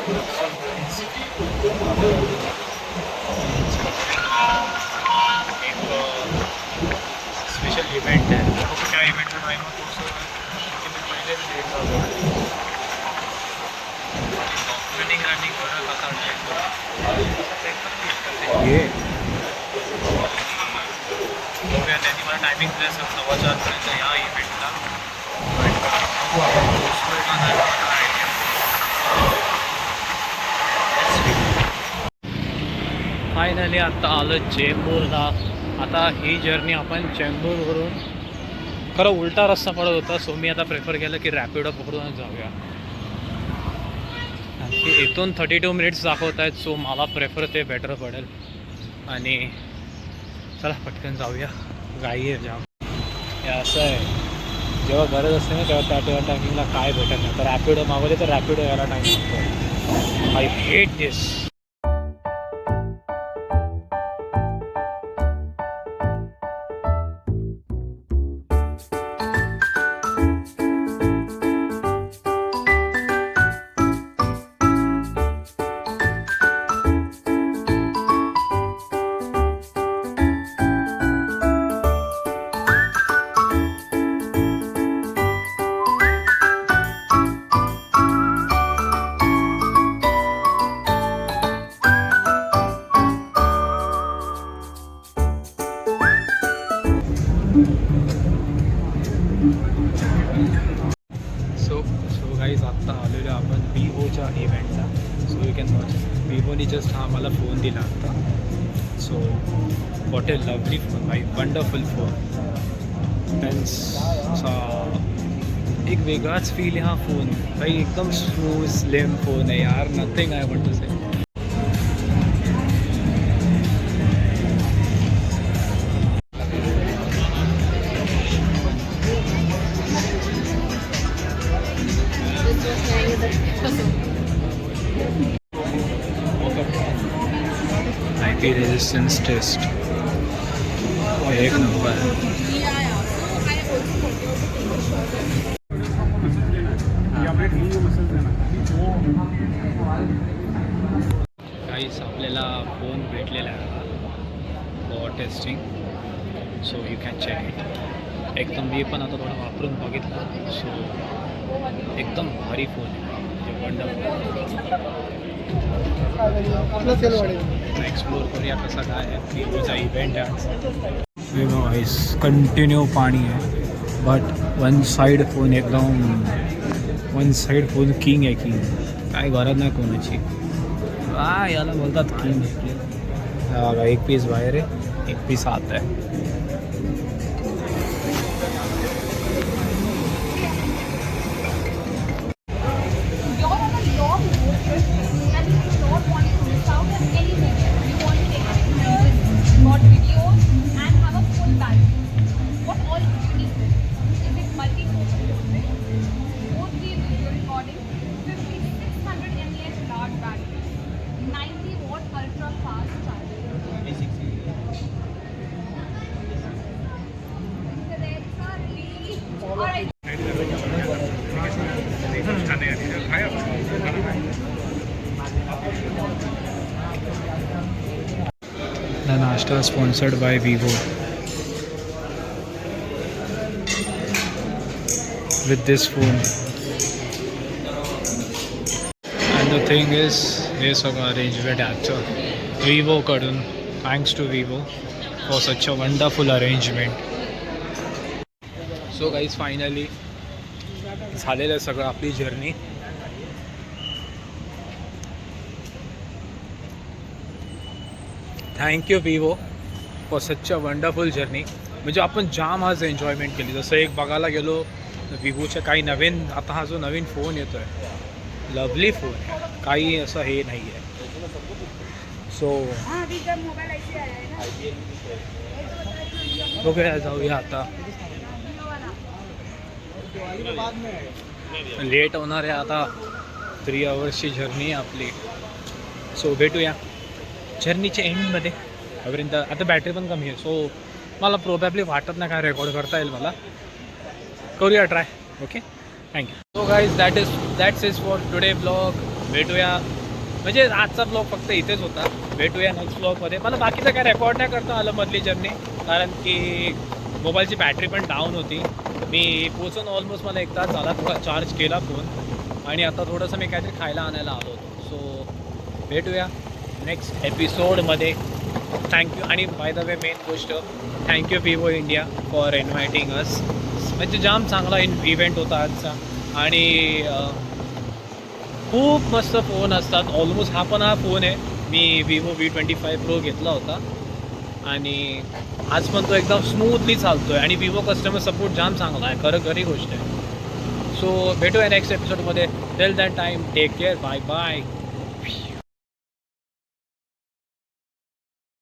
Special event आहे. त्या इव्हेंटचा time होतो मी पहिले लेट झालो. रनिंग करत असा ये बघूया. त्यांनी मला टायमिंग दिलं सर 4:15पर्यंत या इव्हेंटला. फायनली आता आलं चेंबूरला. आता ही जर्नी आपण चेंबूरवरून खरं उलटा रस्ता पडत होता, सो मी आता प्रेफर केलं की रॅपिडो पकडूनच जाऊया. इथून 32 मिनिट्स दाखवत आहेत, सो मला प्रेफर ते बेटर पडेल. आणि चला पटकन जाऊया. गाई आहे जाम. हे असं आहे, जेव्हा गरज असते ना तेव्हा त्या टायमिंगला काय भेटत नाही. तर रॅपिडो मागवले तर रॅपिडो यायला टाईम लागतो. I hate this. So guys आत्ता आलेलो आपण विवोच्या इव्हेंटला. So you can watch. विवोनी जस्ट हा मला फोन दिला आत्ता. So what a lovely phone बाई, वंडरफुल फोन. त्यांचा एक वेगळाच फील आहे हा फोन काही. एकदम स्मूथ स्लिम फोन आहे यार. Nothing I want to say. IP resistance test एक नंबर. काहीच आपल्याला फोन भेटलेला आहे for testing. So you can check it. एकदम मी पण आता थोडा वापरून बघितला. सो एकदम भारी फोन आहे. एक्सप्लोर करूया कसा काय आहे. विवोचा इव्हेंट आहे. विवो आईस कंटिन्यू पाणी आहे. बट वन साईड फोन एकदम वन साईड फोन किंग आहे. किंग काय गरज नाही कोणाची. याला बोलतात किंग. एक पीस बाहेर आहे, एक पीस आत आहे. The Nashta sponsored by Vivo. With this phone. And the thing is, हे सगळं arrangement आहे Vivo कडून. Thanks to Vivo for such a wonderful arrangement. So guys, finally झालेलं सगळं आपली journey. Thank you Vivo for such a wonderful journey. म्हणजे आपण जाम आज एन्जॉयमेंट केली. जसं एक बघायला गेलो विवोच्या काही नवीन, आता हा जो नवीन फोन येतो आहे लवली फोन आहे. काही असं हे नाही आहे. सो बघूया जाऊया आता. लेट होणार आहे आता. 3 आवर्सची जर्नी आहे आपली. सो भेटूया जर्नीच्या एंडमध्ये. अपर्यंत आता बॅटरी पण कमी आहे. सो मला प्रोबॅबली वाटत नाही काय रेकॉर्ड करता येईल मला. करूया try. Okay thank you. So guys that's is for today blog. भेटूया. म्हणजे आजचा ब्लॉग फक्त इथेच होता. भेटूया नेक्स्ट ब्लॉगमध्ये. मला बाकीचं काय रेकॉर्ड नाही करता आलं मधली जर्नी, कारण की मोबाईलची बॅटरी पण डाऊन होती. मी पोचून ऑलमोस्ट मला 1 तास झाला. थोडा चार्ज केला फोन आणि आता थोडंसं मी काहीतरी खायला आणायला आलो होतो. सो भेटूया नेक्स्ट एपिसोडमध्ये. थँक्यू. आणि बाय द वे मेन गोष्ट, thank you Vivo India for inviting us. म्हणजे जाम चांगला इव्हेंट होता आजचा. आणि खूप मस्त फोन असतात. ऑलमोस्ट हा फोन आहे. मी विवो V25 Pro घेतला होता आणि आज पण तो एकदम स्मूथली चालतो आहे आणि विवो कस्टमर सपोर्ट जाम चांगला आहे. खरी गोष्ट आहे. सो भेटूया नेक्स्ट एपिसोडमध्ये. Till that time take care. Bye bye.